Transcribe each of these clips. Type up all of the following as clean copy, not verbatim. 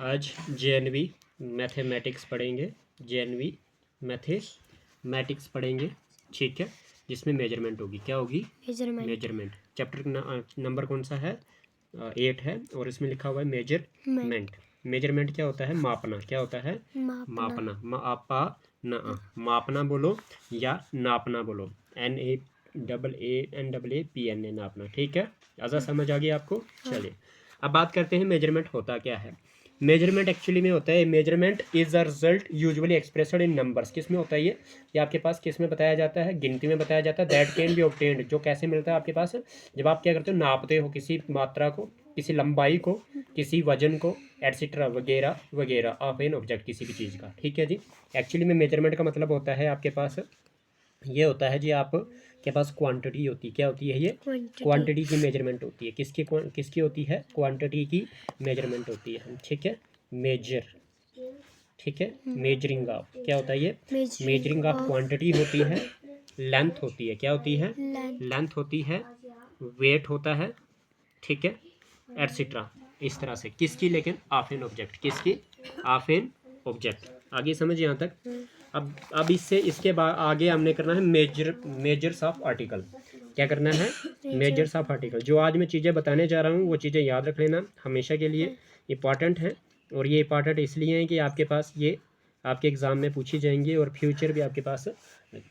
आज JNV mathematics पढ़ेंगे। JNV mathematics पढ़ेंगे, ठीक है, जिसमें मेजरमेंट होगी। क्या होगी? मेजरमेंट। चैप्टर नंबर कौन सा है? 8 है और इसमें लिखा हुआ है मेजरमेंट। मेजरमेंट क्या होता है? मापना। क्या होता है? मापना। मापना बोलो या नापना बोलो। NAANAPNA नापना, ठीक है। आज़ा समझ आ गई आपको? चलिए अब बात करते हैं मेजरमेंट होता क्या है। मेजरमेंट एक्चुअली में होता है, measurement is a result usually expressed in numbers. किस में होता है ये आपके पास किस में बताया जाता है? गिनती में बताया जाता है। दैट कैन बी ऑब्टेन्ड, जो कैसे मिलता है आपके पास? जब आप क्या करते हो, नापते हो किसी मात्रा को, किसी लंबाई को, किसी वजन को, एटसेट्रा वगैरह वगैरह ऑफ एन ऑब्जेक्ट, किसी भी चीज़ का, ठीक है जी। एक्चुअली में मेजरमेंट का मतलब होता है आपके पास ये होता है जी, आप के पास क्वांटिटी होती है। क्या होती है ये? क्वांटिटी की मेजरमेंट होती है। किसकी होती है? क्वांटिटी की मेजरमेंट होती है, ठीक है। मेजर, ठीक है। मेजरिंग ऑफ क्या होता है ये? मेजरिंग ऑफ क्वांटिटी होती है। लेंथ होती है। क्या होती है? लेंथ होती है। वेट होता है, ठीक है, एटसेट्रा। इस तरह से किसकी? लेकिन ऑफ एन ऑब्जेक्ट। किसकी? Of an object. आगे समझ यहाँ तक। अब इसके बाद आगे हमने करना है मेजर्स ऑफ आर्टिकल। क्या करना है? Measures of article. जो आज मैं चीज़ें बताने जा रहा हूँ वो चीज़ें याद रख लेना, हमेशा के लिए इम्पॉर्टेंट है। और ये इम्पॉर्टेंट इसलिए है कि आपके पास ये आपके एग्ज़ाम में पूछी जाएंगी और फ्यूचर भी आपके पास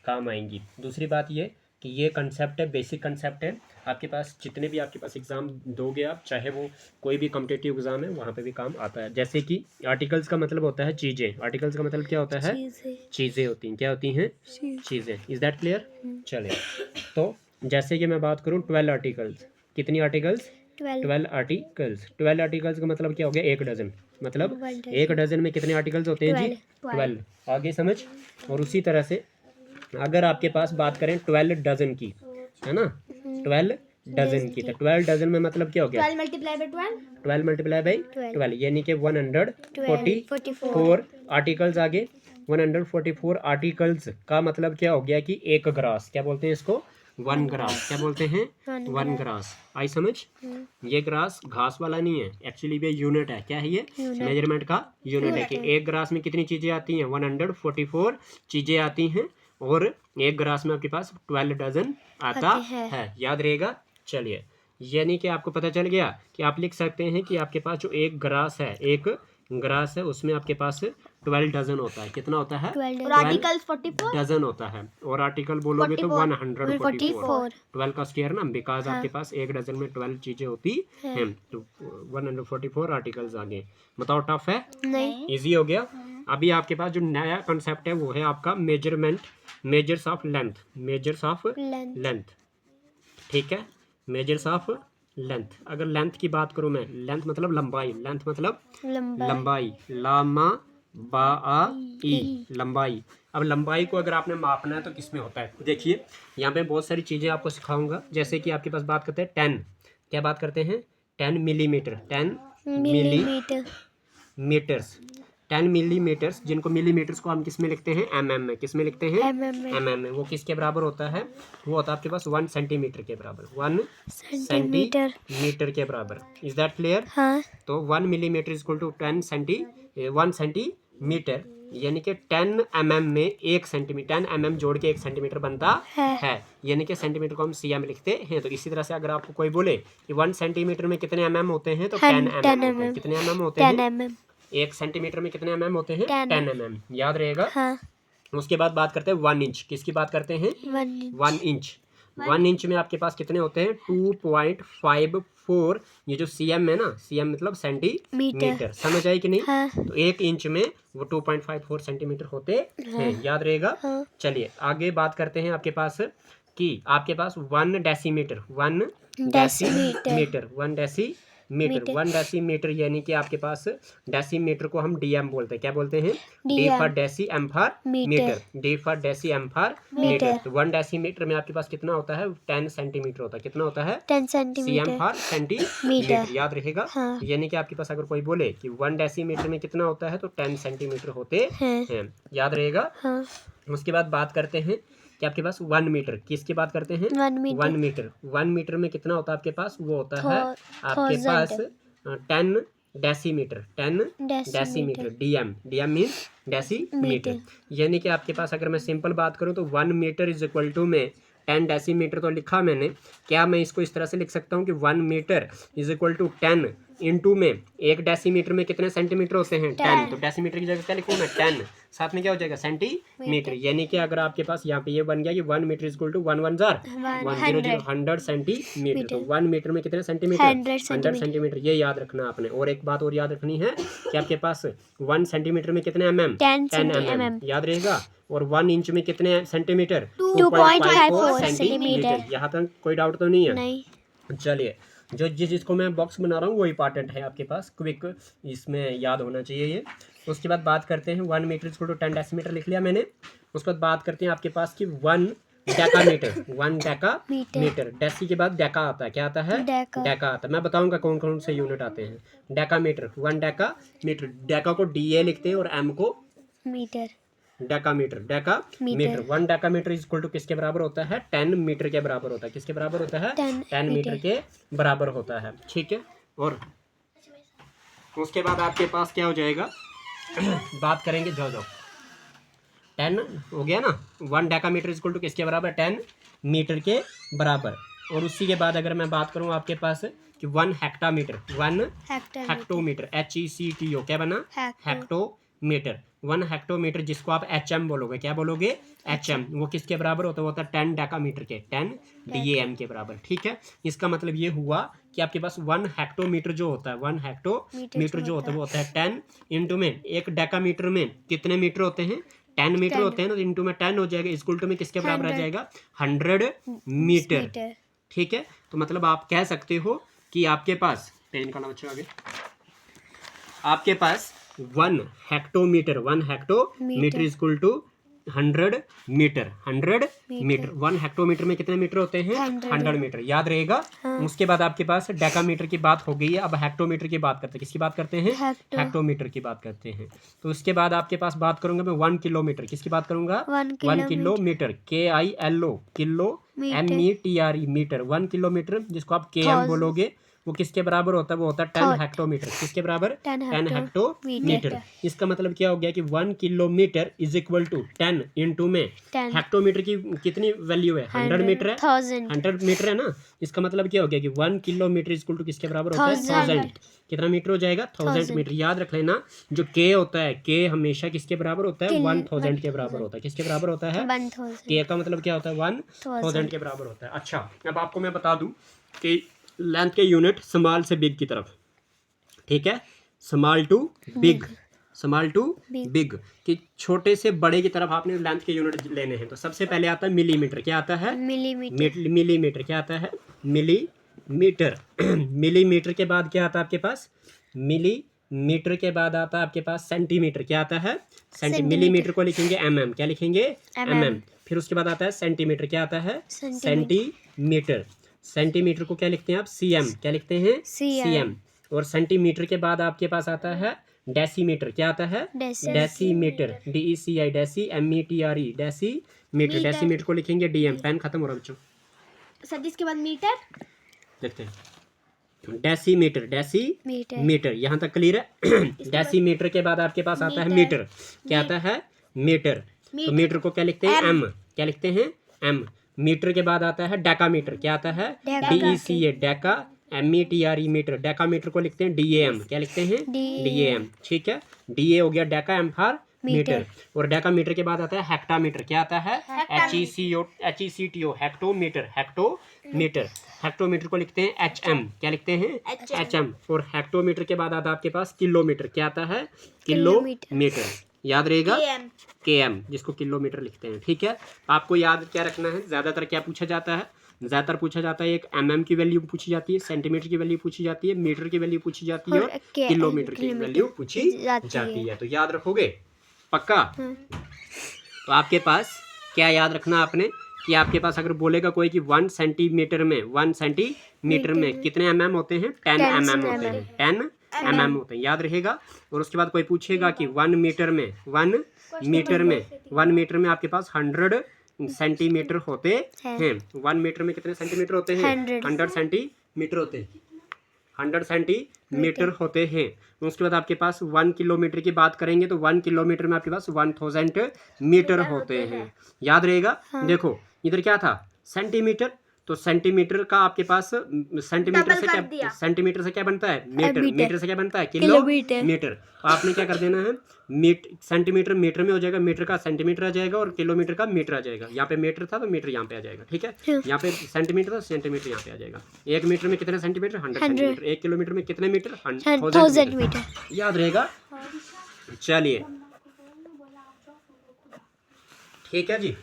काम आएंगी। दूसरी बात ये कि ये कंसेप्ट है, बेसिक कंसेप्ट है। आपके पास जितने भी आपके पास एग्ज़ाम दोगे आप, चाहे वो कोई भी कॉम्पिटिटिव एग्ज़ाम है, वहाँ पे भी काम आता है। जैसे कि आर्टिकल्स का मतलब होता है चीज़ें। आर्टिकल्स का मतलब क्या होता है? चीज़ें होती हैं। क्या होती हैं? चीज़ें। Is that clear? चलिए, तो जैसे कि मैं बात करूँ 12 आर्टिकल्स। कितनी आर्टिकल्स? 12 आर्टिकल्स। 12 आर्टिकल्स का मतलब क्या हो गया? 1 डजन। मतलब 1 डजन में कितने आर्टिकल्स होते हैं जी? 12। आगे समझ। और उसी तरह से अगर आपके पास बात करें 12 डजन की, है ना, 12 डजन की, तो 12 डजन में मतलब क्या हो गया? 12 मल्टीप्लाई बाई 12 यानी कि 144 आर्टिकल्स। आगे 144 आर्टिकल्स का मतलब क्या हो गया कि एक ग्रास। क्या बोलते हैं इसको? 1 ग्रास। क्या बोलते हैं? 1 ग्रास। आई समझ। ये ग्रास घास वाला नहीं है, एक्चुअली ये यूनिट है। क्या है ये? मेजरमेंट का यूनिट है कि एक ग्रास में कितनी चीज़ें आती हैं? 144 चीज़ें आती हैं। और एक ग्रास में आपके पास 12 डजन आता है। याद रहेगा। चलिए, यानी कि आपको पता चल गया कि आप लिख सकते हैं कि आपके पास जो एक ग्रास है उसमें आपके पास 12 डजन होता है। कितना होता है? 12 डजन होता है। और आर्टिकल बोलोगे तो 144। 12 का स्क्वायर ना, बिकॉज आपके पास एक डजन में 12 चीजें होती हैं, तो 144 आर्टिकल्स आ गए। बताओ, टफ है? नहीं, इजी हो गया। अभी आपके पास जो नया कंसेप्ट है वो है आपका measurement, measures of length. Measures of length, ठीक है। Measures of length. अगर लेंथ की बात करूं मैं, लेंथ मतलब लंबाई। लेंथ मतलब लंबाई। लामा बा आ ई, लंबाई। अब लंबाई को अगर आपने मापना है तो किस में होता है? देखिए, यहाँ पे बहुत सारी चीज़ें आपको सिखाऊंगा। जैसे कि आपके पास बात करते हैं 10। क्या बात करते हैं? 10 मिलीमीटर। 10 मिलीमीटर्स। 10 मिलीमीटर्स, जिनको मिलीमीटर्स को हम किस में लिखते हैं? mm में। किस में लिखते हैं? mm में। वो किसके बराबर होता है? वो होता है आपके पास 1 सेंटीमीटर के बराबर। 1 सेंटीमीटर के बराबर। Is that clear? हाँ। तो 1 millimetre is equal to 1 centimetre, यानी कि 10 mm में 1 सेंटीमीटर, 10 mm जोड़ के 1 सेंटीमीटर बनता है। यानी कि सेंटीमीटर को हम cm लिखते हैं। तो इसी तरह से अगर आपको कोई बोले कि 1 सेंटीमीटर में कितने mm होते हैं, तो 10 mm होते हैं। कितने mm होते हैं? 1 सेंटीमीटर में कितने mm होते हैं? 10 mm। याद रहेगा। हाँ। उसके बाद बात करते हैं 1 इंच। किसकी बात करते हैं? 1 इंच। 1 इंच में आपके पास कितने होते हैं? 2.54। ये जो cm है ना, cm मतलब सेंटीमीटर। समझ आई कि नहीं? हाँ। तो 1 इंच में वो 2.54 सेंटीमीटर होते हैं। याद रहेगा। हाँ। चलिए आगे बात करते हैं आपके पास कि आपके पास 1 डेसीमीटर। 1 डेसीमीटर। 1 डेसीमीटर यानी कि आपके पास डेसीमीटर को हम डीएम बोलते हैं। क्या बोलते हैं? D for deci, M for metre. D for deci, M for metre. तो 1 डेसीमीटर में आपके पास कितना होता है? 10 सेंटीमीटर होता है। कितना होता है? 10 सेंटीमीटर। CM for centimetre. याद रहेगा। हाँ। यानी कि आपके पास अगर कोई बोले कि 1 डेसीमीटर में कितना होता है, तो 10 सेंटीमीटर होते हैं। याद रहेगा। हाँ। उसके बाद बात करते हैं कि आपके पास 1 मीटर। किसकी बात करते हैं? 1 मीटर। 1 मीटर में कितना होता है आपके पास? वो होता है आपके पास 10 decimetre, 10 decimetre, DM, DM means decimetre. यानी कि आपके पास अगर मैं सिंपल बात करूं तो 1 मीटर इज इक्वल टू में 10 डेसीमीटर तो लिखा मैंने, क्या मैं इसको इस तरह से लिख सकता हूँ कि 1 metre is equal to 10 into में 1 डेसीमीटर में कितने सेंटीमीटर होते हैं 10, तो डेसीमीटर की जगह क्या लिखूँ मैं 10, साथ में क्या हो जाएगा सेंटीमीटर। यानी कि अगर आपके पास यहाँ पे ये बन गया कि 1 मीटर इज इक्वल टू 1 1 जार 100 सेंटीमीटर, तो 1 मीटर में कितने सेंटीमीटर 100 सेंटीमीटर, ये याद रखना आपने। और एक बात और याद रखनी है कि आपके पास 1 सेंटीमीटर में कितने mm 10 mm याद रहेगा, और 1 इंच में कितने सेंटीमीटर 2.54 सेंटीमीटर। यहाँ तक कोई डाउट तो नहीं है? चलिए, जो जिसको मैं बॉक्स बना रहा हूँ वो इंपॉर्टेंट है आपके पास, क्विक इसमें याद होना चाहिए ये। उसके बाद बात करते हैं 1 मीटर इक्वल टू 10 डेसीमीटर लिख लिया मैंने। उसके बाद बात करते हैं आपके पास कि 1 डेकामीटर, 1 डेकामीटर, डेसी के बाद डेका आता है, क्या आता है डेका आता है। मैं बताऊंगा कौन कौन से यूनिट आते हैं। डेकामीटर, 1 डेकामीटर, डेका को डीए लिखते हैं और एम को metre, decametre, decametre. 1 decametre is equal to किसके बराबर होता है 10 मीटर के बराबर होता है, किसके बराबर होता है 10 मीटर के बराबर होता है, ठीक है। और उसके बाद आपके पास क्या हो जाएगा बात करेंगे जो 10 हो गया ना, 1 डेकामीटर इज इक्वल टू किसके बराबर 10 मीटर के बराबर। और उसी के बाद अगर मैं बात करूं आपके पास कि 1 हेक्टामीटर, 1 हेक्टोमीटर, HECTO क्या बना हेक्टोमीटर, 1 हेक्टोमीटर जिसको आप HM बोलोगे, क्या बोलोगे HM, वो किसके बराबर होता है, वो होता है 10 डेकामीटर के 10 DAM के बराबर, ठीक है। इसका मतलब ये हुआ कि आपके पास 1 हेक्टोमीटर जो होता है, 1 हेक्टोमीटर जो होता है वो होता है 10 इंटू में 1 डेकामीटर में कितने मीटर होते हैं 10 मीटर होते हैं ना, तो इंटू में 10 हो जाएगा, इक्वल टू में किसके बराबर आ जाएगा 100 मीटर, ठीक है। तो मतलब आप कह सकते हो कि आपके पास पेन का नाम अच्छा आगे, आपके पास 1 hectometre, 1 hectometre is equal to 100 metre, 100 metre. 1 hectometre में कितने मीटर होते हैं 100 मीटर, याद रहेगा। उसके बाद आपके पास डेकामीटर की बात हो गई है, अब हेक्टोमीटर की बात करते हैं, किसकी बात करते हैं हेक्टोमीटर की बात करते हैं। तो उसके बाद आपके पास बात करूंगा मैं 1 किलोमीटर, किसकी बात करूंगा 1 kilometre, KILO, kilo METRE metre, 1 kilometre जिसको आप KM बोलोगे वो किसके बराबर होता है, वो होता है 10 हेक्टोमीटर, किसके बराबर 10 हेक्टोमीटर। इसका मतलब क्या हो गया कि 1 kilometre is equal to 10 into में हेक्टोमीटर की कितनी वैल्यू है 100 मीटर है, 100 मीटर है ना। इसका मतलब क्या हो गया कि 1 किलोमीटर इज इक्वल टू किसके बराबर होता है 1000, कितना मीटर हो जाएगा 1000 मीटर। याद रख लेना जो K होता है, K हमेशा किसके बराबर होता है 1000 के बराबर होता है, किसके बराबर होता है K का मतलब क्या होता है 1000 के बराबर होता है। अच्छा, अब आपको मैं बता दूं कि लेंथ के यूनिट स्मॉल से बिग की तरफ, ठीक है, small to big, small to big, कि छोटे से बड़े की तरफ आपने लेंथ के यूनिट लेने हैं। तो सबसे पहले आता है मिलीमीटर, क्या आता है मिलीमीटर, क्या आता है मिलीमीटर। मिलीमीटर के बाद क्या आता है आपके पास मिलीमीटर के बाद आता है आपके पास सेंटीमीटर, क्या आता है मिलीमीटर को लिखेंगे mm, क्या लिखेंगे mm। फिर उसके बाद आता है सेंटीमीटर, क्या आता है सेंटीमीटर। सेंटीमीटर को क्या लिखते हैं आप CM, क्या लिखते हैं CM। और सेंटीमीटर के बाद आपके पास आता है डेसीमीटर, क्या आता है decimetre, DECI, deci METRE, decimetre. Decimetre को लिखेंगे DM। पेन खत्म हो रहा बच्चों सर, इसके बाद मीटर देखते हैं, डेसीमीटर, डेसीमीटर, यहाँ तक क्लियर है। डेसीमीटर के बाद आपके पास आता है मीटर, क्या आता है मीटर। तो मीटर को क्या लिखते हैं M, क्या लिखते हैं M। मीटर के बाद आता है डेकामीटर, क्या आता है DECA, deca METRE metre. Decametre को लिखते हैं DAM, क्या लिखते हैं DAM, ठीक है। DA हो गया डेका, M फॉर मीटर। और डेकामीटर के बाद आता है हेक्टामीटर, क्या आता है HECTO, हेक्टोमीटर, हेक्टोमीटर। हेक्टोमीटर को लिखते हैं HM, क्या लिखते हैं HM। और हेक्टोमीटर के बाद आता है आपके पास किलोमीटर, क्या आता है किलोमीटर, याद रहेगा KM, जिसको किलोमीटर लिखते हैं, ठीक है। आपको याद क्या रखना है, ज्यादातर क्या पूछा जाता है, ज्यादातर पूछा जाता है एक mm की वैल्यू पूछी जाती है, सेंटीमीटर की वैल्यू पूछी जाती है, मीटर की वैल्यू पूछी जाती है और किलोमीटर की वैल्यू पूछी जाती है। तो याद रखोगे पक्का। तो आपके पास क्या याद रखना आपने कि आपके पास अगर बोलेगा कोई कि 1 सेंटीमीटर में, 1 सेंटीमीटर में कितने mm होते हैं 10 mm होते हैं, 10 mm होते हैं, याद रहेगा। और उसके बाद कोई पूछेगा कि 1 मीटर में, 1 मीटर में आपके पास 100 सेंटीमीटर होते हैं। 1 मीटर में कितने सेंटीमीटर होते हैं 100 सेंटीमीटर होते हैं, 100 सेंटीमीटर होते हैं। उसके बाद आपके पास 1 किलोमीटर की बात करेंगे तो 1 किलोमीटर में आपके पास 1000 मीटर होते हैं। याद रहेगा। हाँ। देखो इधर क्या था, सेंटीमीटर, तो सेंटीमीटर का आपके पास सेंटीमीटर से क्या, सेंटीमीटर से क्या बनता है मीटर, मीटर। मीटर से क्या बनता है किलोमीटर। मीटर। तो आपने क्या कर देना है, सेंटीमीटर मीटर में हो जाएगा, मीटर का सेंटीमीटर आ जाएगा और किलोमीटर का मीटर आ जाएगा। यहाँ पे मीटर था तो मीटर यहाँ पे आ जाएगा, ठीक है। यहाँ पे सेंटीमीटर था, सेंटीमीटर यहाँ पे आ जाएगा। 1 मीटर में कितने सेंटीमीटर, 100 सेंटीमीटर। 1 किलोमीटर में कितने मीटर, 1000 मीटर। याद रहेगा। चलिए ठीक है जी,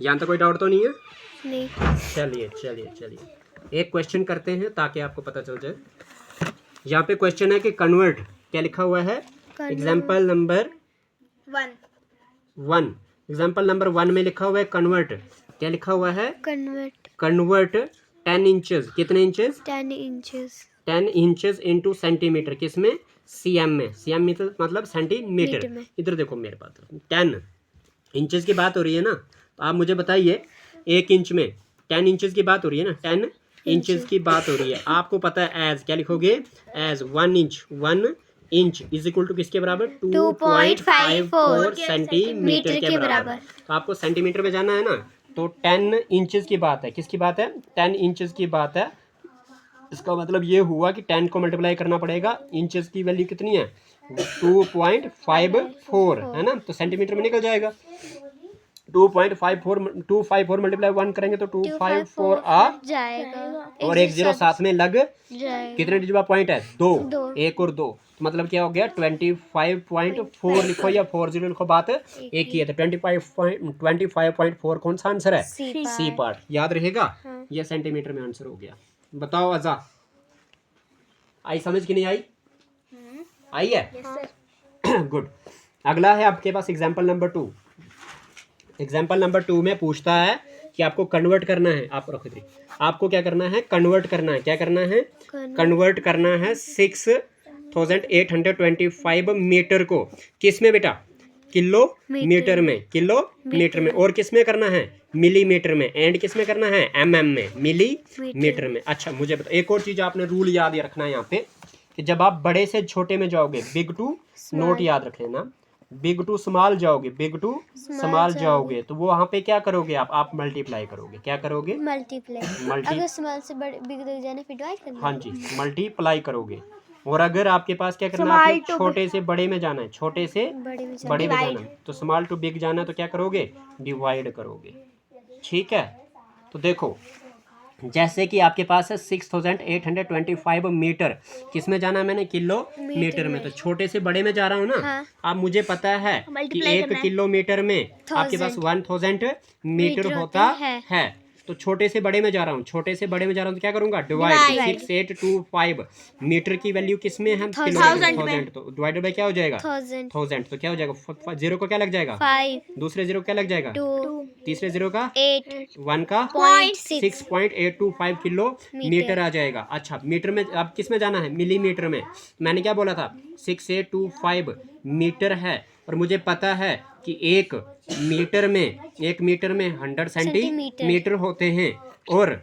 यहाँ तक कोई डाउट तो नहीं है। नहीं। चलिए एक क्वेश्चन करते हैं ताकि आपको पता चल जाए। यहाँ पे क्वेश्चन है कि कन्वर्ट, क्या लिखा हुआ है, एग्जाम्पल नंबर 1। एग्जाम्पल नंबर 1 में लिखा हुआ है कन्वर्ट, क्या लिखा हुआ है, कन्वर्ट 10 इंचेस, कितने इंचेस, 10 इंचेस इंटू सेंटीमीटर, किसमें, सीएम में। सीएम मीटर मतलब सेंटीमीटर। इधर देखो मेरे पास 10 इंचेस की बात हो रही है ना, तो आप मुझे बताइए 1 इंच में 10 इंचेस की बात हो रही है ना, 10 इंचेस की बात हो रही है। आपको पता है एज, क्या लिखोगे, as 1 inch is equal to किसके बराबर, 2.54 सेंटीमीटर के बराबर। तो आपको सेंटीमीटर में जाना है ना, तो 10 इंचेस की बात है, किसकी बात है, 10 इंचेस की बात है। इसका मतलब ये हुआ कि 10 को मल्टीप्लाई करना पड़ेगा, इंचेस की वैल्यू कितनी है, 2.54 है ना, तो सेंटीमीटर में निकल जाएगा। 254 मल्टीप्लाई 1 करेंगे तो 254 आ जाएगा और 1 0 साथ में लग जाएगा। कितने डिजिट पॉइंट है, 2, 1 और 2, तो मतलब क्या हो गया 25.4 लिखो या 40 लिखो, बात एक ही है। तो 25.4 कौन सा आंसर है, सी पार्ट। याद रहेगा। ये सेंटीमीटर में आंसर हो गया। बताओ अजा, आई समझ की नहीं आई, आई है। गुड। अगला है आपके पास एग्जाम्पल नंबर 2। एग्जाम्पल नंबर 2 में पूछता है कि आपको कन्वर्ट करना है, आप रखो दी, आपको क्या करना है, कन्वर्ट करना है, क्या करना है, कन्वर्ट करना है 6825 मीटर को किस में बेटा, किलोमीटर में, किलोमीटर में, और किस में करना है, मिलीमीटर में, एंड किस में करना है, एमएम में, मिलीमीटर में। अच्छा मुझे बताओ, एक और चीज आपने रूल याद रखना है यहाँ पे, कि जब आप बड़े से छोटे में जाओगे, बिग टू नोट याद रख लेना, बिग टू स्मॉल जाओगे, बिग टू स्मॉल जाओगे, तो वो वहाँ पे क्या करोगे, आप मल्टीप्लाई करोगे, क्या करोगे, मल्टीप्लाई। अगर स्मॉल से बड़े बिग तक जाना फिर डिवाइड करना। हाँ जी, मल्टीप्लाई करोगे। और अगर आपके पास क्या करना है, आपने छोटे से बड़े में जाना है, छोटे से बड़े में जाना है, तो स्मॉल टू बिग जाना है, तो क्या करोगे, डिवाइड करोगे। ठीक है। तो देखो जैसे कि आपके पास है 6825 मीटर, किस में जाना है मैंने, किलोमीटर में, तो छोटे से बड़े में जा रहा हूँ ना। हाँ। अब मुझे पता है कि 1 किलोमीटर में आपके पास 1000 मीटर होता है। तो छोटे से बड़े में जा रहा हूँ, छोटे से बड़े में जा रहा हूँ, तो क्या करूंगा, डिवाइड। 6825 मीटर की वैल्यू किस में है, किलोमीटर, 1000, तो डिवाइडेड बाय क्या हो जाएगा, 1000, तो क्या हो जाएगा, 0 को क्या लग जाएगा, 5, दूसरे 0 क्या लग जाएगा, 2, तीसरे 0 का 8, 1 का 6.825 किलोमीटर आ जाएगा। अच्छा मीटर में अब किस में जाना है, मिलीमीटर में। मैंने क्या बोला था, 6825 मीटर है, और मुझे पता है कि एक मीटर में 100 सेंटीमीटर होते हैं, और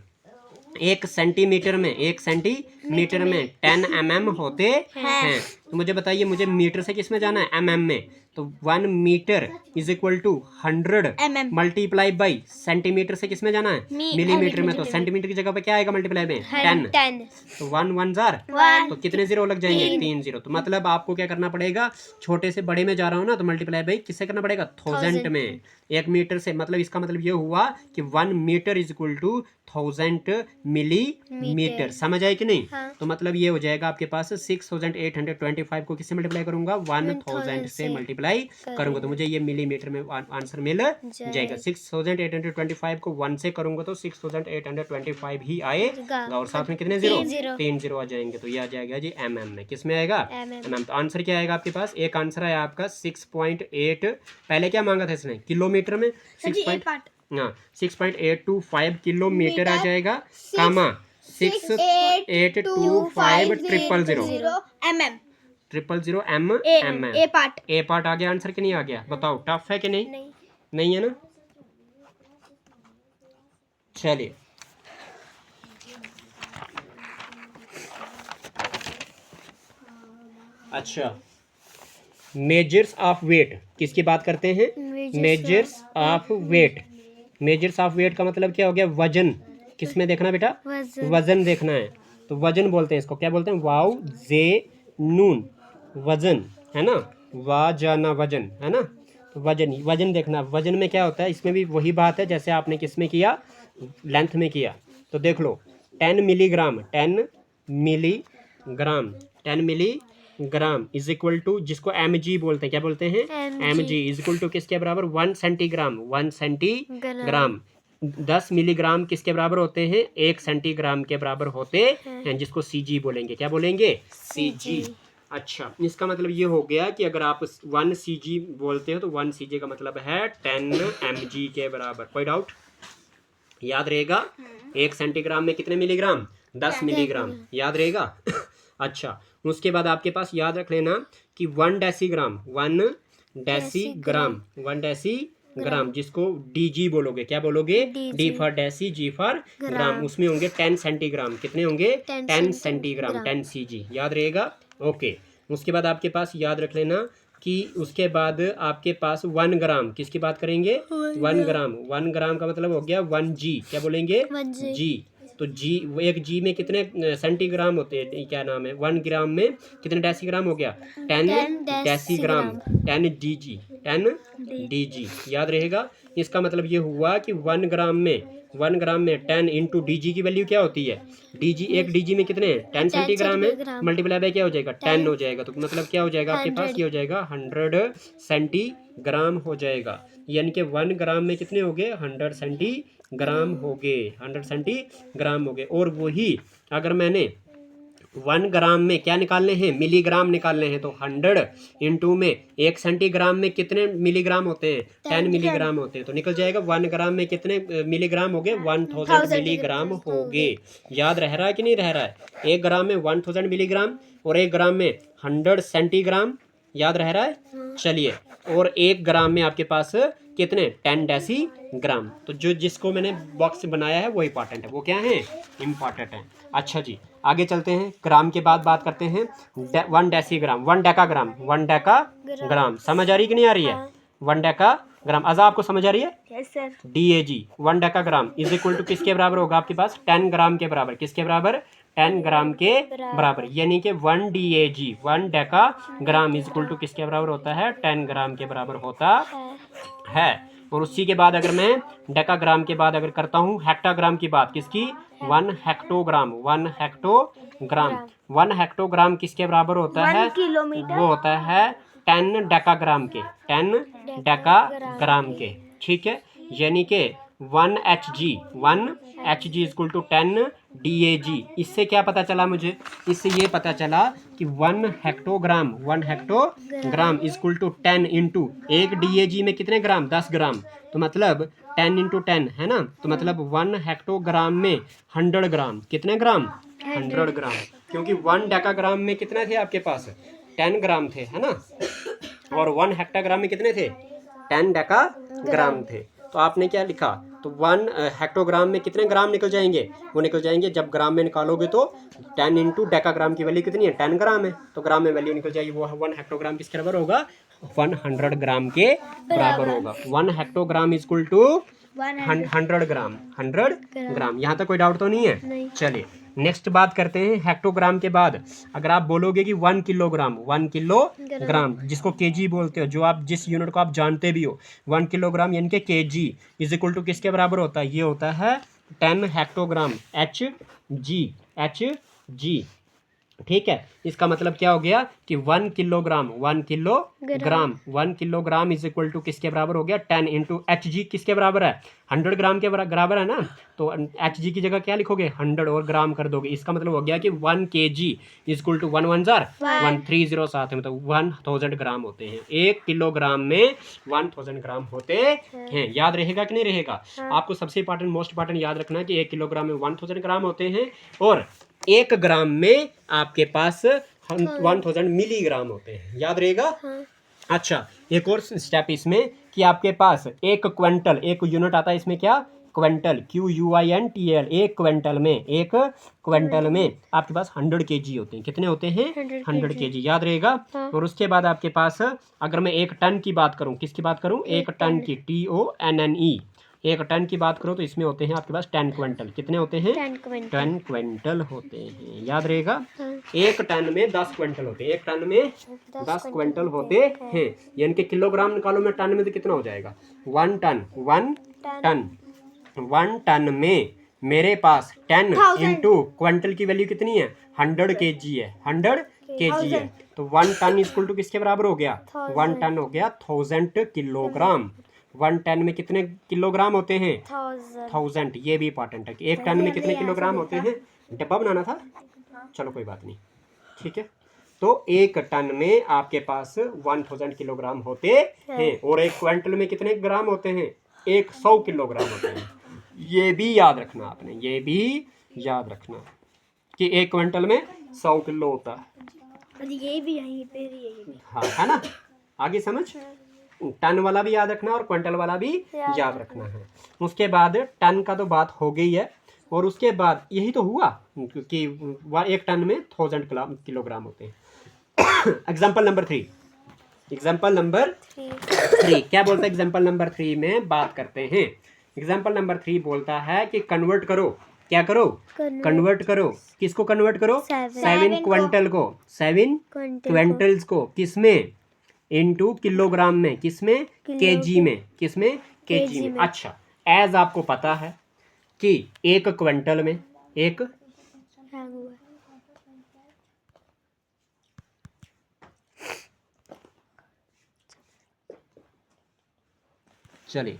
1 सेंटीमीटर में 10 mm होते हैं। तो मुझे बताइए, मुझे मीटर से किस में जाना है, mm में, तो 1 metre is equal to 100 multiply by centimetre से किस में जाना है, मिलीमीटर में, तो सेंटीमीटर की जगह पे क्या आएगा मल्टीप्लाई में, 10, तो 1 1 जार, तो कितने 0 लग जाएंगे, 3 0। तो मतलब आपको क्या करना पड़ेगा, छोटे से बड़े में जा रहा हूँ ना, तो मल्टीप्लाई बाई किससे करना पड़ेगा, 1000 में। 1 मीटर से मतलब इसका मतलब ये हुआ कि 1 metre is equal to 1000 millimetre. समझ आए कि नहीं। हाँ। तो मतलब ये हो जाएगा आपके पास 6825 को किससे मल्टीप्लाई करूंगा, 1000 से मल्टीप्लाई करूंगा, तो मुझे ये मिलीमीटर में आंसर मिल जाएगा। 6825 को 1 से करूंगा तो 6825 ही आएगा, और साथ में कितने 0, 3 0 आ जाएंगे, तो ये आ जाएगा जी mm में। किस में आएगा, mm। तो आंसर क्या आएगा आपके पास, एक आंसर है आपका 6.8, पहले क्या मांगा था इसने, किलोमीटर में, 6.825 किलोमीटर आ जाएगा, कामा 6825 000 mm। ए पार्ट आ गया आंसर कि नहीं आ गया, बताओ टफ है कि नहीं, नहीं है ना। चलिए अच्छा, मेजर्स ऑफ वेट किसकी बात करते हैं? Measures of weight. Measures of weight का मतलब क्या हो गया? वजन। किसमें देखना बेटा? वजन देखना है। तो वजन बोलते हैं इसको, क्या बोलते हैं? वाव जे नून, वजन, है ना? वा जाना वजन, है ना? तो वजन, वजन देखना। वजन में क्या होता है? इसमें भी वही बात है जैसे आपने किस में किया, लेंथ में किया। तो देख लो 10 milligram, 10 milligram, 10 milligram is equal to, जिसको mg बोलते हैं, क्या बोलते हैं? mg इज इक्वल टू किसके बराबर? 1 सेंटीग्राम, 1 सेंटीग्राम। 10 मिलीग्राम किसके बराबर होते हैं? 1 सेंटीग्राम के बराबर होते हैं, जिसको सीजी बोलेंगे। क्या बोलेंगे? सीजी। अच्छा, इसका मतलब ये हो गया कि अगर आप 1 सीजी बोलते हो तो 1 सीजी का मतलब है 10 mg के बराबर। कोई डाउट? याद रहेगा? 1 सेंटीग्राम में कितने मिलीग्राम? 10 मिलीग्राम। याद रहेगा? अच्छा, उसके बाद आपके पास याद रख लेना कि 1 डेसीग्राम, 1 डेसीग्राम, 1 डेसीग्राम, जिसको डीजी बोलोगे। क्या बोलोगे? D for deci, G for gram. उसमें होंगे 10 सेंटीग्राम। कितने होंगे? 10 सेंटीग्राम, 10 सीजी। याद रहेगा? ओके। उसके बाद आपके पास याद रख लेना कि उसके बाद आपके पास 1 ग्राम, किसकी बात करेंगे? 1 ग्राम। 1 ग्राम का मतलब हो गया 1 जी। क्या बोलेंगे? जी। तो जी, एक जी में कितने सेंटीग्राम होते हैं? क्या नाम है? 1 ग्राम में कितने डेसीग्राम हो गया? 10 डेसीग्राम, 10 डीजी, 10 डीजी। याद रहेगा? इसका मतलब ये हुआ कि 1 ग्राम में 10 इंटू डीजी की वैल्यू क्या होती है? डीजी, एक डीजी में कितने? 10 सेंटीग्राम है, मल्टीप्लाई बाय क्या हो जाएगा? 10 हो जाएगा। तो मतलब क्या हो जाएगा आपके पास? ये हो जाएगा 100 सेंटीग्राम हो जाएगा। यानी कि 1 ग्राम में कितने हो गए? 100 सेंटीग्राम हो गए, 100 सेंटीग्राम हो गए। और वही अगर मैंने 1 ग्राम में क्या निकालने हैं? मिलीग्राम निकालने हैं। तो 100 इंटू में 1 सेंटीग्राम में कितने मिलीग्राम होते हैं? 10 मिलीग्राम होते हैं। तो निकल जाएगा 1 ग्राम में कितने मिलीग्राम हो गए? 1000 मिलीग्राम हो गए। याद रह रहा है कि नहीं रह रहा है? 1 ग्राम में 1000 मिलीग्राम और 1 ग्राम में 100 सेंटीग्राम। याद रह रहा है? चलिए, और 1 ग्राम में आपके पास कितने? 10 डेसीग्राम। तो जो जिसको मैंने बॉक्स बनाया है वो इंपॉर्टेंट है। वो क्या है? इंपॉर्टेंट है। अच्छा जी, आगे चलते हैं। ग्राम के बाद बात करते हैं 1 डेसीग्राम, 1 डेकाग्राम, 1 डेकाग्राम। समझ आ रही कि नहीं आ रही है? 1 डेकाग्राम। आजा, आपको समझ आ रही है? Yes sir. DAG 1 decagram is equal to किसके बराबर होगा आपके पास? 10 ग्राम के बराबर। किसके बराबर? 10 ग्राम के बराबर। यानी कि 1 DAG, 1 decagram is equal to किसके बराबर होता है? 10 ग्राम के बराबर होता है। और उसी के बाद अगर मैं डेकाग्राम के बाद अगर करता हूँ हेक्टाग्राम की बात, किसकी? 1 हेक्टोग्राम, 1 हेक्टोग्राम। 1 हेक्टोग्राम किसके बराबर होता है? वो होता है 10 डेकाग्राम के, 10 डेकाग्राम के। ठीक है, यानी कि 1 HG इक्वल टू 10 DAG। इससे क्या पता चला मुझे? इससे ये पता चला कि 1 hectogram equal to 10 into 1 DAG में कितने ग्राम? 10 ग्राम। तो मतलब 10 इंटू 10 है ना? तो मतलब 1 हेक्टोग्राम में 100 ग्राम। कितने ग्राम? 100 ग्राम। क्योंकि 1 डेकाग्राम में कितने थे आपके पास? 10 ग्राम थे, है ना? और 1 हेक्टाग्राम में कितने थे? 10 डेकाग्राम थे। तो आपने क्या लिखा? तो 1 हेक्टोग्राम में कितने ग्राम निकल जाएंगे? वो निकल जाएंगे, जब ग्राम में निकालोगे तो 10 इंटू डेकाग्राम की वैल्यू कितनी है? 10 ग्राम है। तो ग्राम में वैल्यू निकल जाएगी। वो 1 हेक्टोग्राम किसके बराबर होगा? 100 ग्राम के बराबर होगा। 1 हेक्टोग्राम इज इक्वल टू 100 ग्राम, 100 ग्राम। यहाँ तक कोई डाउट तो नहीं है? चलिए, नेक्स्ट बात करते हैं हेक्टोग्राम के बाद। अगर आप बोलोगे कि 1 किलोग्राम, 1 किलोग्राम, जिसको केजी बोलते हो, जो आप जिस यूनिट को आप जानते भी हो, 1 किलोग्राम यानी कि केजी इज इक्वल टू किसके बराबर होता है? ये होता है 10 हेक्टोग्राम, HG। ठीक है, इसका मतलब क्या हो गया कि 1 kilogram, 1 kilogram is equal to किसके बराबर हो गया? 10 इंटू HG किसके बराबर है? 100 ग्राम के बराबर है ना? तो HG की जगह क्या लिखोगे? 100 और ग्राम कर दोगे। इसका मतलब हो गया कि 1 kg इज इक्वल टू 1 130 साथ में, तो 1000 ग्राम होते हैं। 1 किलोग्राम में 1000 ग्राम होते हैं। याद रहेगा कि नहीं रहेगा? आपको सबसे इंपॉर्टेंट, मोस्ट इंपॉर्टेंट याद रखना है कि 1 किलोग्राम में 1000 ग्राम होते हैं और 1 ग्राम में आपके पास 1000 मिलीग्राम होते हैं। याद रहेगा? अच्छा, एक और स्टेप इसमें कि आपके पास 1 क्विंटल, एक यूनिट आता है इसमें क्या? क्विंटल, QUINTL, एक क्विंटल में आपके पास 100 kg होते हैं। कितने होते हैं? 100 kg, याद रहेगा। हाँ। और उसके बाद आपके पास अगर मैं एक टन की बात करूं, किसकी बात करूं? एक टन की, TONNE, एक टन की बात करो तो इसमें होते हैं आपके पास 10 क्विंटल। कितने होते हैं? 10 क्विंटल होते हैं, याद रहेगा। हाँ। एक टन में 10 क्विंटल होते हैं, एक टन में 10 क्विंटल होते हैं। यानी कि किलोग्राम निकालो में टन में तो कितना हो जाएगा? 1 टन में मेरे पास 10 इंटू क्विंटल की वैल्यू कितनी है? 100 kg है, 100 kg है। तो 1 टन इक्वल टू किसके बराबर हो गया? 1 टन हो गया 1000 किलोग्राम। 1 टन में कितने किलोग्राम होते हैं? 1000। ये भी इंपॉर्टेंट है कि एक टन में कितने किलोग्राम होते हैं। डब्बा बनाना था, चलो कोई बात नहीं, ठीक है। तो एक टन में आपके पास 1000 किलोग्राम होते हैं। और एक क्विंटल में कितने ग्राम होते हैं? 100 किलोग्राम होते हैं। ये भी याद रखना आपने, ये भी याद रखना कि एक क्विंटल में 100 किलो होता है। ये भी यहीं पे भी। हाँ, है ना? आगे समझ। टन वाला भी याद रखना और क्विंटल वाला भी याद रखना है। उसके बाद टन का तो बात हो गई है, और उसके बाद यही तो हुआ कि एक टन में 1000 किलोग्राम होते हैं। एग्जाम्पल नंबर 3, क्या बोलता है? एग्जाम्पल नंबर 3 में बात करते हैं। एग्जाम्पल नंबर 3 बोलता है कि कन्वर्ट करो। क्या करो? कन्वर्ट करो। किसको कन्वर्ट करो? 7 क्विंटल को, 7 क्विंटल्स को किसमें? इनटू किलोग्राम में, किसमें? केजी में, किसमें? केजी में। अच्छा, एज आपको पता है कि एक क्विंटल में एक चलिए,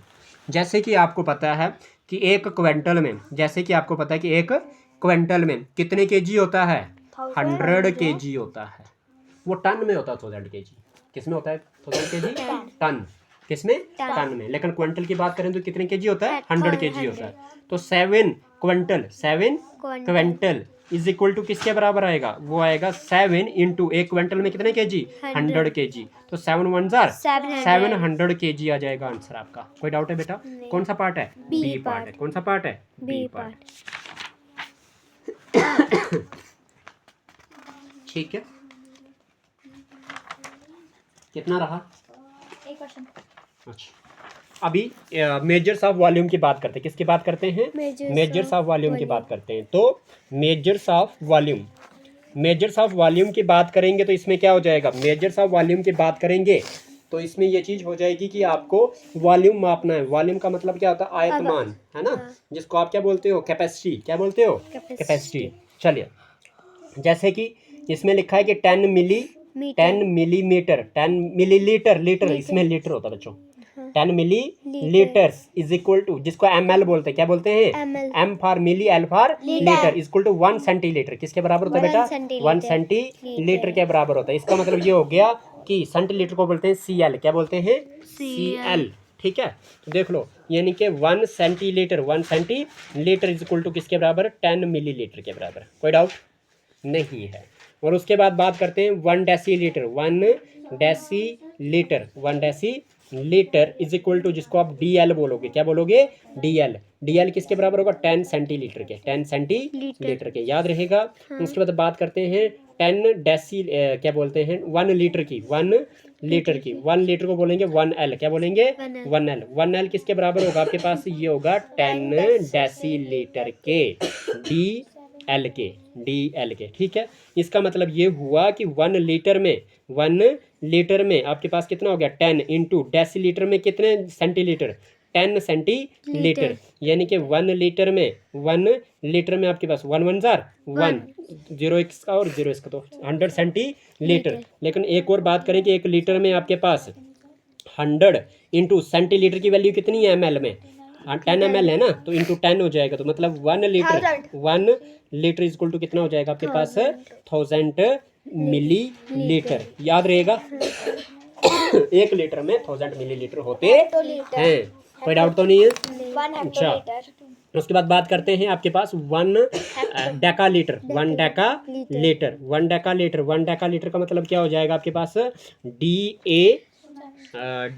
जैसे कि आपको पता है कि एक क्विंटल में, जैसे कि आपको पता है कि एक क्विंटल में कितने केजी होता है? 100 केजी होता है। वो टन में होता है 1000 केजी। किसमें होता है 1000 केजी? टन। किसमें? टन में। लेकिन क्विंटल की बात करें तो कितने केजी होता है? 100 केजी होता है। तो 7 क्विंटल इज इक्वल टू किसके बराबर आएगा? वो आएगा 7 इंटू एक क्विंटल में कितने केजी? 100 केजी। तो 7 1 जार 700 केजी आ जाएगा आंसर आपका। कोई डाउट है बेटा? कौन सा पार्ट है? बी पार्ट है। कौन सा पार्ट है? B part. ठीक है, कितना रहा? एक क्वेश्चन। अच्छा, अभी मेजर्स ऑफ वॉल्यूम की बात करते हैं। किसकी बात करते हैं? मेजर्स ऑफ वॉल्यूम की बात करते हैं। तो मेजर्स ऑफ वॉल्यूम की बात करेंगे तो इसमें क्या हो जाएगा? मेजर्स ऑफ वॉल्यूम की बात करेंगे तो इसमें ये चीज हो जाएगी कि आपको वॉल्यूम मापना है। वॉल्यूम का मतलब क्या होता है? आयतमान, है ना? जिसको आप क्या बोलते हो? कैपेसिटी। क्या बोलते हो? कैपेसिटी। चलिए, जैसे कि इसमें लिखा है कि 10 मिलीमीटर, 10 मिलीलीटर, लीटर इसमें लीटर होता है बच्चों। 10 मिलीलीटर्स इज इक्वल टू, जिसको ml बोलते हैं। क्या बोलते हैं? m for milli, l for litre, is equal to 1 centilitre. किसके बराबर होता है बेटा? 1 सेंटीलीटर के बराबर होता है। इसका मतलब ये हो गया कि सेंटीलीटर को बोलते हैं CL। क्या बोलते हैं? CL। ठीक है, तो देख लो, यानी कि 1 सेंटीलीटर इज इक्वल टू किसके बराबर? 10 मिलीलीटर के बराबर। कोई डाउट नहीं है। और उसके बाद बात करते हैं 1 decilitre. 1 decilitre is equal to, जिसको आप DL बोलोगे। क्या बोलोगे? DL किसके बराबर होगा? 10 सेंटीलीटर के, 10 सेंटीलीटर के, याद रहेगा। उसके बाद बात करते हैं 10 डेसी क्या बोलते हैं? 1 लीटर की, 1 लीटर को बोलेंगे 1L। क्या बोलेंगे? 1L किसके बराबर होगा आपके पास? ये होगा 10 डेसीलीटर के, DL के। ठीक है, इसका मतलब ये हुआ कि 1 लीटर में आपके पास कितना हो गया? 10 इंटू डेसीलीटर में कितने सेंटीलीटर? 10 सेंटीलीटर। यानी कि 1 लीटर में आपके पास 1 1 जार 1, 0 इसका और 0 इसका, तो 100 सेंटीलीटर। लेकिन एक और बात करें कि 1 लीटर में आपके पास 100 इंटू सेंटीलीटर की वैल्यू कितनी है ml में? 10 ml है ना, तो इंटू 10 हो जाएगा। तो मतलब 1 लीटर इज इक्वल टू कितना हो जाएगा आपके पास? 1000 मिलीलीटर। याद रहेगा। 1 लीटर में 1000 मिलीलीटर होते हैं। कोई डाउट तो नहीं है? अच्छा, उसके बाद बात करते हैं आपके पास 1 डेकालीटर। 1 डेकालीटर का मतलब क्या हो जाएगा आपके पास?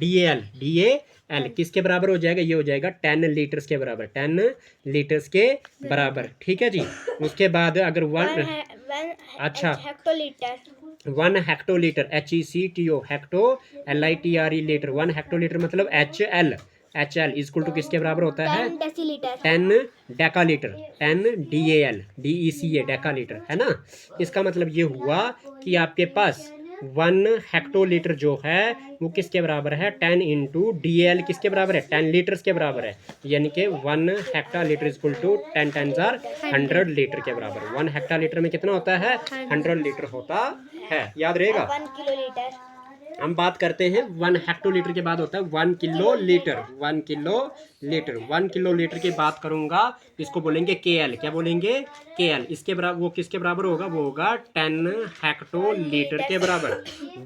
DAL किसके बराबर हो जाएगा? ये हो जाएगा 10 लीटर्स के बराबर, 10 लीटर्स के बराबर, ठीक है जी। उसके बाद अगर अच्छा hectolitre 1 hectolitre HECTO hecto LITRE litre, 1 hectolitre मतलब HL इक्वल टू किसके बराबर होता है? 10 डेसीलीटर 10 डेकालीटर, 10 DAL DECA डेकालीटर, है ना। इसका मतलब ये हुआ कि आपके पास 1 हेक्टोलीटर जो है वो किसके बराबर है? 10 इंटू DAL किसके बराबर है? 10 लीटर्स के बराबर है, यानी कि 1 hectolitre equal to 10 times or 100 litre के बराबर। 1 हेक्टालीटर में कितना होता है? 100 लीटर होता है, याद रहेगा। 1 किलोलीटर हम बात करते हैं 1 हेक्टोलीटर के बाद होता है 1 kilo litre, 1 kilo litre, 1 kilo litre की बात करूंगा इसको बोलेंगे KL, क्या बोलेंगे? KL। इसके बराबर वो किसके बराबर होगा? वो होगा 10 हेक्टोलीटर के बराबर।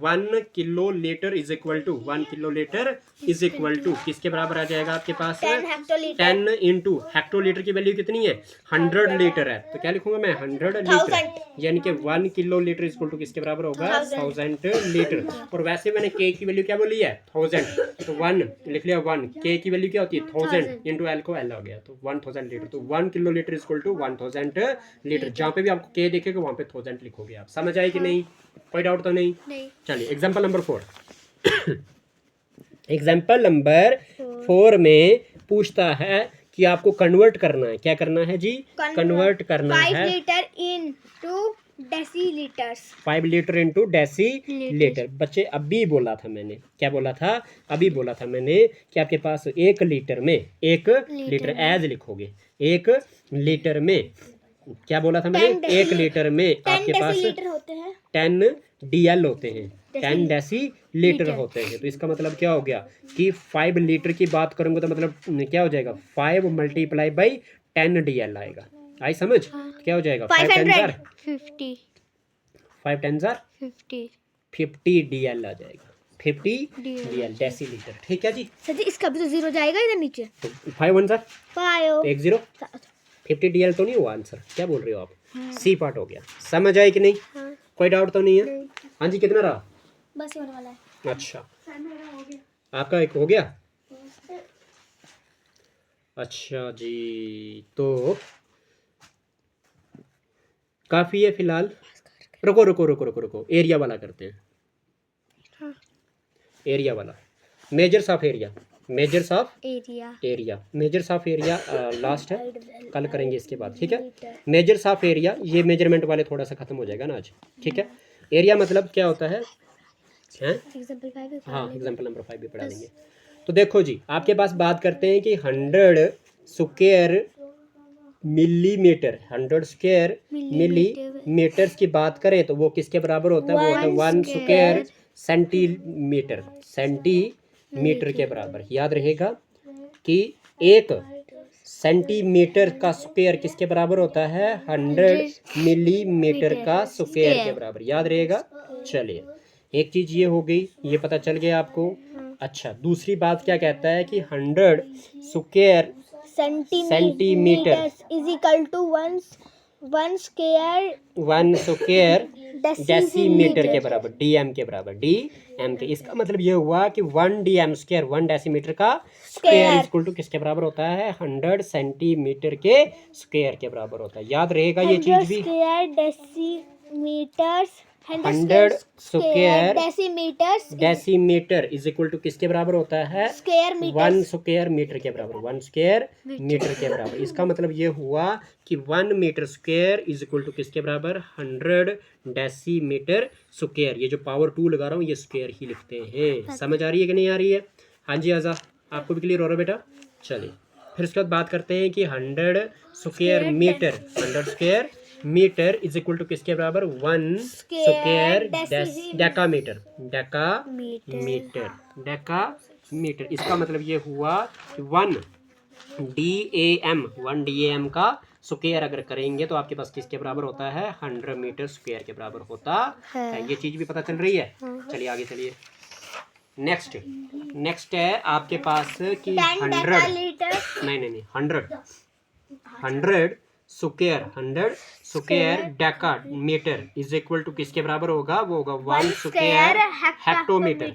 1 kilo litre is equal to 1 kilo litre is equal to किसके बराबर आ जाएगा आपके पास? 10 हेक्टोलीटर 10 इंटू हेक्टोलीटर की वैल्यू कितनी है? 100 लीटर है, तो क्या लिखूंगा मैं? 100 लीटर, यानी कि 1 किलो लीटर इक्वल टू किसके बराबर होगा? 1000 लीटर। और वैसे मैंने K की वैल्यू क्या बोली है? 1000, तो 1 लिख लिया 1। K की वैल्यू क्या होती है? 1000 इंटू L को L हो गया, तो 1000 लीटर। तो 1 kilo litre equal to 1000 litre. जहाँ पे भी आपको K दिखेगा वहाँ पे 1000 लिखोगे आप। समझ आए कि नहीं? कोई डाउट तो नहीं? चलिए एग्जाम्पल नंबर 4। एग्जाम्पल नंबर 4 में पूछता है कि आपको कन्वर्ट करना है। क्या करना है जी? कन्वर्ट करना 5 है litre into decilitres 5 litre into decilitre. बच्चे अभी बोला था मैंने, क्या बोला था? अभी बोला था मैंने कि आपके पास 1 लीटर में 1 लीटर एज लिखोगे, 1 लीटर में क्या बोला था मैंने? 1 लीटर में आपके पास डेसीलीटर होते हैं 10 DL होते हैं, 10 डेसीलीटर होते हैं। तो इसका मतलब क्या हो गया कि 5 लीटर की बात करूंगा तो मतलब क्या हो जाएगा? 5 मल्टीप्लाई बाई 10 DL आएगा। आई समझ? क्या हो जाएगा? 5 10 आर 50 5 10 आर 50 50 DL आ जाएगा, 50 DL डेसीलीटर, ठीक है जी। सर जी इसका भी तो जीरो जाएगा इधर नीचे। 5 1 सर 5 1 0 50 DL तो नहीं हुआ आंसर, क्या बोल रहे हो आप? सी पार्ट हो गया। समझ आए कि नहीं? कोई डाउट तो नहीं है? हाँ जी, कितना रहा? बस होने वाला है। अच्छा आपका एक हो गया। अच्छा जी, तो काफी है फिलहाल। रुको रुको रुको रुको रुको, एरिया वाला करते हैं। एरिया वाला, measures of area, measures of area, measures of area last है, कल करेंगे इसके बाद, ठीक है। मेजर्स ऑफ एरिया, ये मेजरमेंट वाले थोड़ा सा खत्म हो जाएगा ना आज, ठीक है। एरिया मतलब क्या होता है? हाँ एग्जाम्पल नंबर 5 भी पढ़ा देंगे। तो देखो जी, आपके पास बात करते हैं कि 100 स्क्वायर मिलीमीटर, 100 स्क्वायर मिलीमीटर्स की बात करें तो वो किसके बराबर होता है? वो होता है 1 स्क्वायर सेंटीमीटर, सेंटीमीटर के बराबर। याद रहेगा कि 1 सेंटीमीटर का स्क्वायर किसके बराबर होता है? 100 मिलीमीटर का स्क्वायर के बराबर, याद रहेगा। चलिए एक चीज ये हो गई, ये पता चल गया आपको। अच्छा दूसरी बात क्या कहता है कि 100 square centimetre is equal to 1 square decimetre के बराबर, DM के बराबर, DM के। इसका मतलब ये हुआ कि 1 DM स्क्वायर 1 डेसीमीटर का स्क्वायर इक्वल टू किसके बराबर होता है? 100 सेंटीमीटर के स्क्वायर के बराबर होता है। याद रहेगा ये चीज भी। 100 square decimetre is equal to किसके बराबर होता है? 1 स्क्वायर मीटर के बराबर, 1 स्क्वायर मीटर के बराबर। इसका मतलब ये हुआ कि 1 metre square is equal to किसके बराबर? 100 डेसीमीटर स्क्वायर। ये जो पावर 2 लगा रहा हूँ ये स्क्वायर ही लिखते हैं। समझ आ रही है कि नहीं आ रही है? हाँ जी आजा, आपको भी क्लियर हो रहा है बेटा? चलिए फिर उसके बाद बात करते हैं कि 100 square metre, 100 square metre is equal to किसके बराबर? 1 स्क्वायर डेकामीटर, डेकामीटर, डेकामीटर। इसका मतलब ये हुआ कि 1 DAM का स्क्वायर अगर करेंगे तो आपके पास किसके बराबर होता है? 100 मीटर स्क्वायर के बराबर होता है। ये चीज भी पता चल रही है? चलिए आगे चलिए। नेक्स्ट है आपके पास कि 100 square decametre is equal to किसके बराबर होगा? वो होगा 1 square hectometre,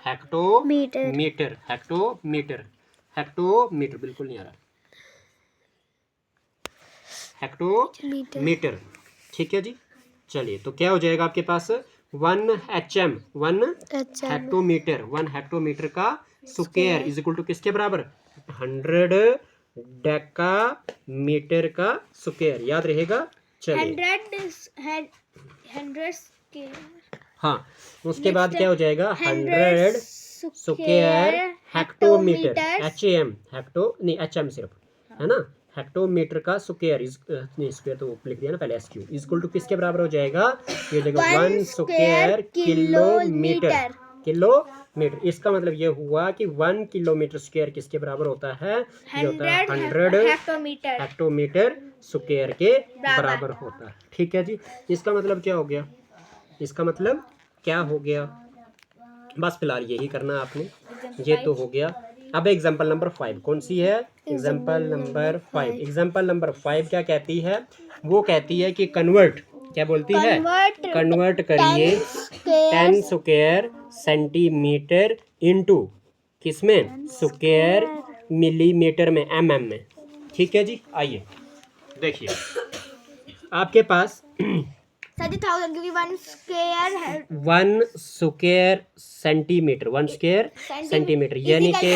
hectometre, hectometre, hectometre बिल्कुल नहीं आ रहा, हेक्टोमीटर। ठीक है जी, चलिए तो क्या हो जाएगा आपके पास 1 HM, 1 हेक्टोमीटर, 1 हेक्टोमीटर का स्क्वायर इज इक्वल टू किसके बराबर, 100 डेकामीटर का स्क्वायर, याद रहेगा। चलिए 100 हाँ, उसके बाद क्या हो जाएगा 100 स्क्वायर हेक्टोमीटर, HM, हेक्टो नहीं HM सिर्फ है ना, हेक्टोमीटर का स्क्वायर इज नहीं, स्क्वायर तो लिख दिया ना पहले, SQ इज इक्वल टू किसके बराबर हो जाएगा, ये हो जाएगा 1 स्क्वायर किलोमीटर, किलोमीटर। इसका मतलब ये हुआ कि 1 किलोमीटर स्क्वायर किसके बराबर होता है, ये होता है 100 हेक्टोमीटर स्क्वायर के बराबर होता है। ठीक है जी, इसका मतलब क्या हो गया, इसका मतलब क्या हो गया, बस फिलहाल यही करना है आपने, ये तो हो गया। अब एग्जांपल नंबर 5 कौन सी है, एग्जांपल नंबर 5, एग्जांपल नंबर 5 क्या कहती है, वो कहती है कि कन्वर्ट, क्या बोलती है, कन्वर्ट करिए 10 स्क्वायर सेंटीमीटर इनटू किसमें, स्क्वायर मिलीमीटर में, mm में। ठीक है जी, आइए देखिए आपके पास 30,000 क्योंकि 1 स्क्वायर है 1 स्क्वायर सेंटीमीटर, 1 स्क्वायर सेंटीमीटर यानी कि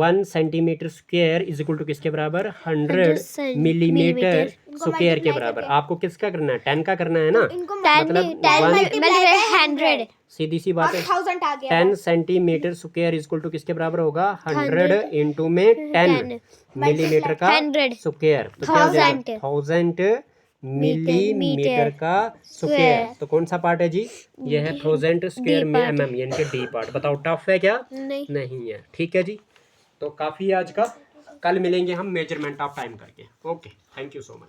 1 centimetre square is equal to किसके बराबर, 100 मिलीमीटर स्क्वायर के बराबर। आपको किसका करना है, 10 का करना है ना, मतलब 100 सीधी सी बात है, 10 centimetre square is equal to किसके बराबर होगा, 100 इंटू में 10 मिलीमीटर का स्क्वायर, तो क्या हो जाएगा 1000 मिलीमीटर का स्क्वायर। तो कौन सा पार्ट है जी, ये है 1000 स्क्वायर में mm यानी कि डी पार्ट। बताओ टफ है क्या, नहीं है। ठीक है जी, तो काफी आज का, कल मिलेंगे हम मेजरमेंट ऑफ टाइम करके। Okay, thank you so much.